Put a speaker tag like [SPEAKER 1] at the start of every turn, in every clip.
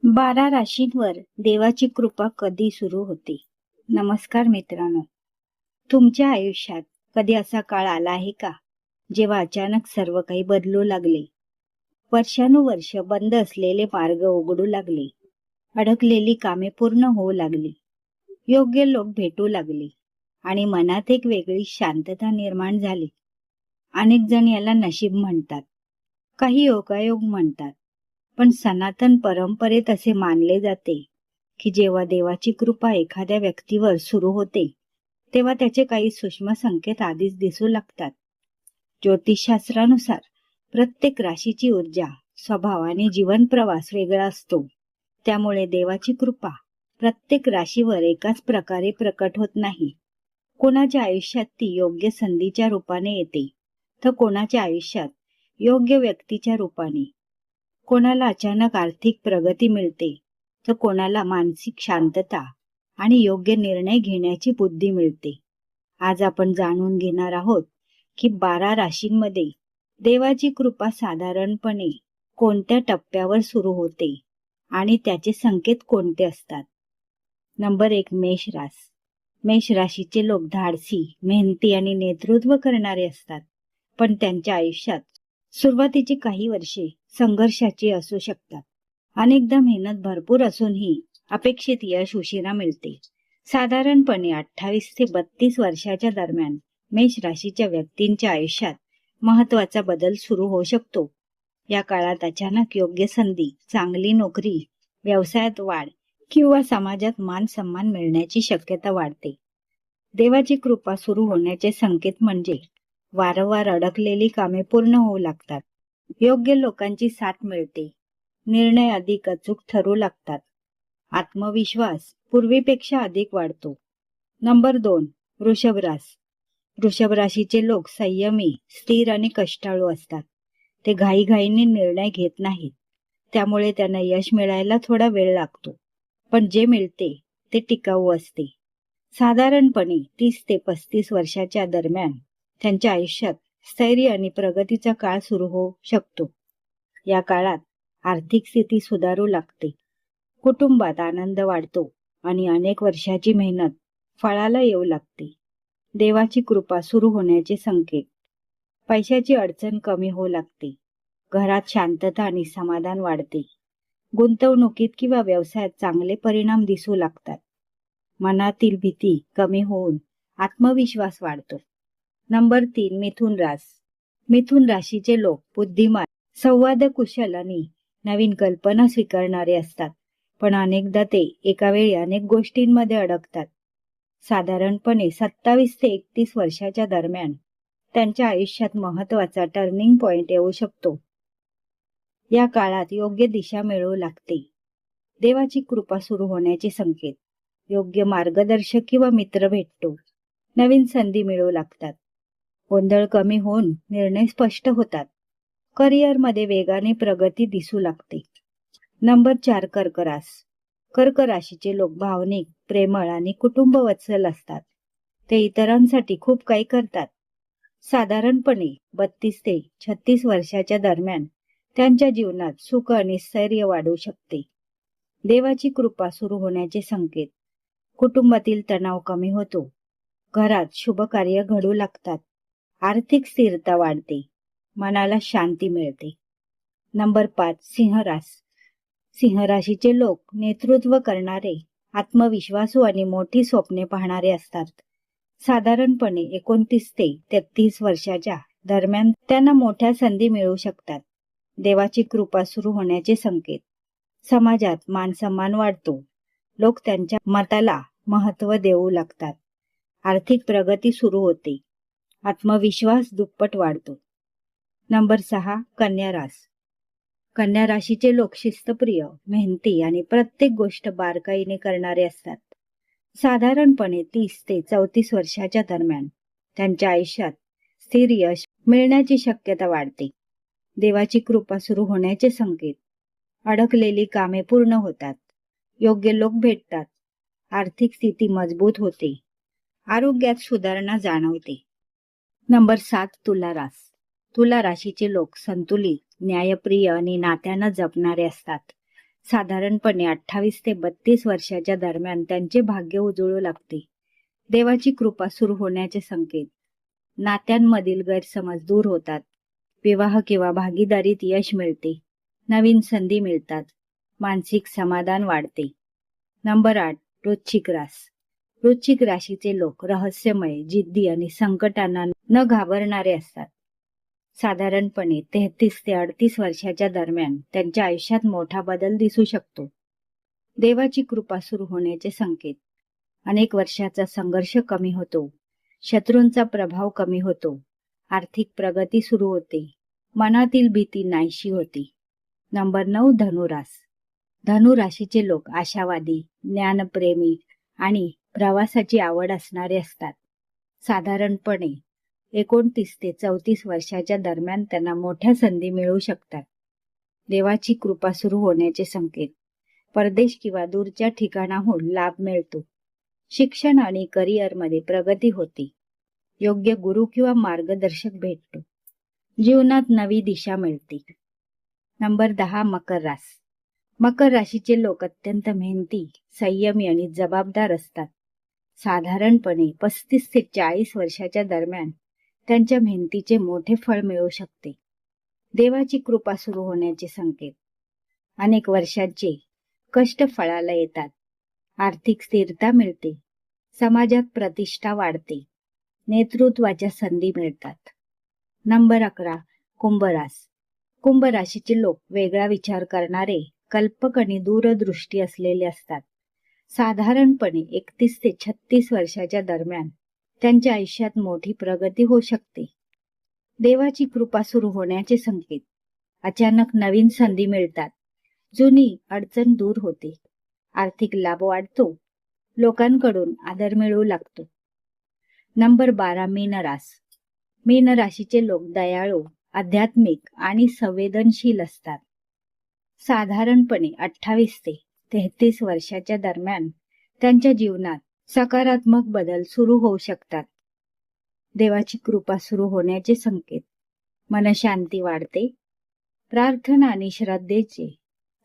[SPEAKER 1] 12 राशींवर देवाची कृपा कधी सुरू होते? नमस्कार मित्रांनो. तुमच्या आयुष्यात कधी असा काळ आला आहे का, जेव्हा अचानक सर्व काही बदलू लागले? वर्षानुवर्ष बंद असलेले मार्ग उघडू लागले, अडकलेली कामे पूर्ण होऊ लागली, योग्य लोक भेटू लागले आणि मनात एक वेगळी शांतता निर्माण झाली. अनेक जण याला नशीब म्हणतात, काही योगायोग म्हणतात. पण सनातन परंपरेत असे मानले जाते की जेव्हा देवाची कृपा एखाद्या व्यक्तीवर सुरू होते, तेव्हा त्याचे काही सूक्ष्म संकेत आधीच दिसू लागतात. ज्योतिषशास्त्रानुसार प्रत्येक राशीची ऊर्जा, स्वभाव आणि जीवन प्रवास वेगळा असतो. त्यामुळे देवाची कृपा प्रत्येक राशीवर एकाच प्रकारे प्रकट होत नाही. कोणाच्या आयुष्यात ती योग्य संधीच्या रूपाने येते, तर कोणाच्या आयुष्यात योग्य व्यक्तीच्या रूपाने. कोणाला अचानक आर्थिक प्रगती मिळते, तर कोणाला मानसिक शांतता आणि योग्य निर्णय घेण्याची बुद्धी मिळते. आज आपण जाणून घेणार आहोत की 12 राशींमध्ये देवाची कृपा साधारणपणे कोणत्या टप्प्यावर सुरू होते आणि त्याचे संकेत कोणते असतात. नंबर 1, मेष रास. मेष राशीचे लोक धाडसी, मेहनती आणि नेतृत्व करणारे असतात. पण त्यांच्या आयुष्यात सुरुवातीची काही वर्षे संघर्षाची असू शकतात. अनेकदा मेहनत भरपूर असूनही अपेक्षित यश उशिरा मिळते. साधारणपणे 28 ते 32 वर्षाच्या दरम्यान मेष राशीच्या व्यक्तींच्या आयुष्यात महत्वाचा बदल सुरू होऊ शकतो. या काळात अचानक योग्य संधी, चांगली नोकरी, व्यवसायात वाढ किंवा समाजात मान सन्मान मिळण्याची शक्यता वाढते. देवाची कृपा सुरू होण्याचे संकेत म्हणजे वारंवार अडकलेली कामे पूर्ण होऊ लागतात, योग्य लोकांची साथ मिळते, निर्णय अधिक अचूक ठरू लागतात, आत्मविश्वास पूर्वीपेक्षा अधिक वाढतो. नंबर 2, वृषभ रास. वृषभ राशीचे लोक संयमी, स्थिर आणि कष्टाळू असतात. ते घाईघाईने निर्णय घेत नाहीत, त्यामुळे त्यांना यश मिळायला थोडा वेळ लागतो. पण जे मिळते ते टिकाऊ असते. साधारणपणे 30 ते 35 वर्षाच्या दरम्यान त्यांच्या आयुष्यात स्थैर्य आणि प्रगतीचा काळ सुरू होऊ शकतो. या काळात आर्थिक स्थिती सुधारू लागते, कुटुंबात आनंद वाढतो आणि अनेक वर्षाची मेहनत फळाला येऊ लागते. देवाची कृपा सुरू होण्याचे संकेत: पैशाची अडचण कमी होऊ लागते, घरात शांतता आणि समाधान वाढते, गुंतवणुकीत किंवा व्यवसायात चांगले परिणाम दिसू लागतात, मनातील भीती कमी होऊन आत्मविश्वास वाढतो. नंबर 3, मिथुन रास. मिथुन राशीचे लोक बुद्धिमान, संवाद कुशल आणि नवीन कल्पना स्वीकारणारे असतात. पण अनेकदा ते एका वेळी अनेक गोष्टींमध्ये अडकतात. साधारणपणे 27 ते 31 वर्षाच्या दरम्यान त्यांच्या आयुष्यात महत्वाचा टर्निंग पॉइंट येऊ शकतो. या काळात योग्य दिशा मिळू लागते. देवाची कृपा सुरू होण्याचे संकेत: योग्य मार्गदर्शक किंवा मित्र भेटतो, नवीन संधी मिळू लागतात, गोंधळ कमी होऊन निर्णय स्पष्ट होतात, करिअरमध्ये वेगाने प्रगती दिसू लागते. नंबर 4, कर्क रास. कर्क राशीचे लोक भावनिक, प्रेमळ आणि कुटुंबवत्सल असतात. ते इतरांसाठी खूप काही करतात. साधारणपणे 32 ते 36 वर्षाच्या दरम्यान त्यांच्या जीवनात सुख आणि स्थैर्य वाढू शकते. देवाची कृपा सुरू होण्याचे संकेत: कुटुंबातील तणाव कमी होतो, घरात शुभ कार्य घडू लागतात, आर्थिक स्थिरता वाढते, मनाला शांती मिळते. नंबर 5, सिंह रास. सिंह राशीचे लोक नेतृत्व करणारे, आत्मविश्वासू आणि मोठी स्वप्ने पाहणारे असतात. साधारणपणे 29 ते 33 वर्षाच्या दरम्यान त्यांना मोठ्या संधी मिळू शकतात. देवाची कृपा सुरू होण्याचे संकेत: समाजात मान सन्मान वाढतो, लोक त्यांच्या मताला महत्त्व देऊ लागतात, आर्थिक प्रगती सुरू होते, आत्मविश्वास दुप्पट वाढतो. नंबर 6, कन्या रास. कन्या राशीचे लोक शिस्तप्रिय, मेहनती आणि प्रत्येक गोष्ट बारकाईने करणारे असतात. साधारणपणे 30 ते 34 वर्षाच्या दरम्यान त्यांच्या आयुष्यात स्थिर यश मिळण्याची शक्यता वाढते. देवाची कृपा सुरू होण्याचे संकेत: अडकलेली कामे पूर्ण होतात, योग्य लोक भेटतात, आर्थिक स्थिती मजबूत होते, आरोग्यात सुधारणा जाणवते. नंबर 7, तुला रास. तुला राशीचे लोक संतुलित, न्यायप्रिय आणि नात्यांना जपणारे असतात. साधारणपणे 28 ते 32 वर्षाच्या दरम्यान त्यांचे भाग्य उजळू लागते. देवाची कृपा सुरू होण्याचे संकेत. नात्यांमधील गैरसमज दूर होतात. विवाह किंवा भागीदारीत यश मिळते. नवीन संधी मिळतात. मानसिक समाधान वाढते. नंबर 8. वृश्चिक रास. वृश्चिक राशीचे लोक रहस्यमय, जिद्दी आणि संकटांना न घाबरणारे असतात. साधारणपणे 33 ते 38 वर्षाच्या दरम्यान त्यांच्या आयुष्यात मोठा बदल दिसू शकतो. देवाची कृपा सुरू होण्याचे संकेत. अनेक वर्षाचा संघर्ष कमी होतो. शत्रूंचा प्रभाव कमी होतो. आर्थिक प्रगती सुरू होते. मनातील भीती नाहीशी होते. नंबर 9. धनुरास. धनुराशीचे लोक आशावादी, ज्ञानप्रेमी आणि प्रवासाची आवड असणारे असतात. साधारणपणे 29 ते 34 वर्षाच्या दरम्यान त्यांना मोठ्या संधी मिळू शकतात. देवाची कृपा सुरू होण्याचे संकेत. परदेश किंवा दूरच्या ठिकाणाहून लाभ मिळतो. शिक्षण आणि करिअरमध्ये प्रगती होते. योग्य गुरु किंवा मार्गदर्शक भेटतो. जीवनात नवी दिशा मिळते. नंबर 10. मकर रास. मकर राशीचे लोक अत्यंत मेहनती, संयमी आणि जबाबदार असतात. साधारणपणे 35 ते 40 वर्षाच्या दरम्यान त्यांच्या मेहनतीचे मोठे फळ मिळू शकते. देवाची कृपा सुरू होण्याचे संकेत. अनेक वर्षांचे कष्ट फळाला येतात. आर्थिक स्थिरता मिळते. समाजात प्रतिष्ठा वाढते. नेतृत्वाच्या संधी मिळतात. नंबर 11. कुंभरास. कुंभ राशीचे लोक वेगळा विचार करणारे, कल्पक आणि दूरदृष्टी असलेले असतात. साधारणपणे 31 ते 36 वर्षाच्या दरम्यान त्यांच्या आयुष्यात मोठी प्रगती होऊ शकते. देवाची कृपा सुरू होण्याचे संकेत. अचानक नवीन संधी मिळतात. जुनी अडचण दूर होते. आर्थिक लाभ वाढतो. लोकांकडून आदर मिळू लागतो. नंबर 12. मीनरास. मीन राशीचे लोक दयाळू, आध्यात्मिक आणि संवेदनशील असतात. साधारणपणे 28 ते 33 वर्षाच्या दरम्यान त्यांच्या जीवनात सकारात्मक बदल सुरू होऊ शकतात. देवाची कृपा सुरू होण्याचे संकेत. मनशांती वाढते. प्रार्थना आणि श्रद्धेचे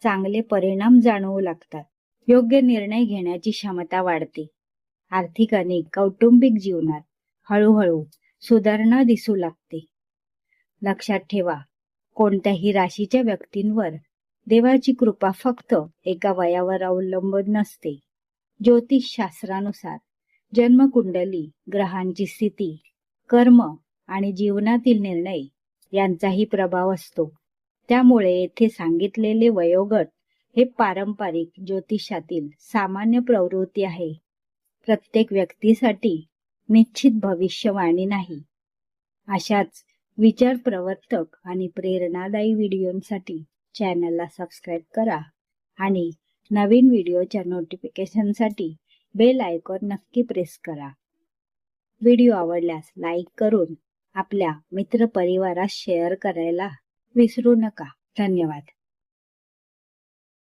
[SPEAKER 1] चांगले परिणाम जाणवू लागतात. योग्य निर्णय घेण्याची क्षमता वाढते. आर्थिक आणि कौटुंबिक जीवनात हळूहळू सुधारणा दिसू लागते. लक्षात ठेवा, कोणत्याही राशीच्या व्यक्तींवर देवाची कृपा फक्त एका वयावर अवलंबून नसते. ज्योतिषशास्त्रानुसार जन्मकुंडली, ग्रहांची स्थिती, कर्म आणि जीवनातील निर्णय यांचाही प्रभाव असतो. त्यामुळे येथे सांगितलेले वयोगट हे पारंपरिक ज्योतिषातील सामान्य प्रवृत्ती आहे. प्रत्येक व्यक्तीसाठी निश्चित भविष्यवाणी नाही. अशाच विचार प्रवर्तक आणि प्रेरणादायी व्हिडिओंसाठी चॅनलला सबस्क्राईब करा आणि नवीन व्हिडिओच्या नोटिफिकेशनसाठी बेल आयकॉन नक्की प्रेस करा. व्हिडिओ आवडल्यास लाईक करून आपल्या मित्रपरिवारास शेअर करायला विसरू नका. धन्यवाद.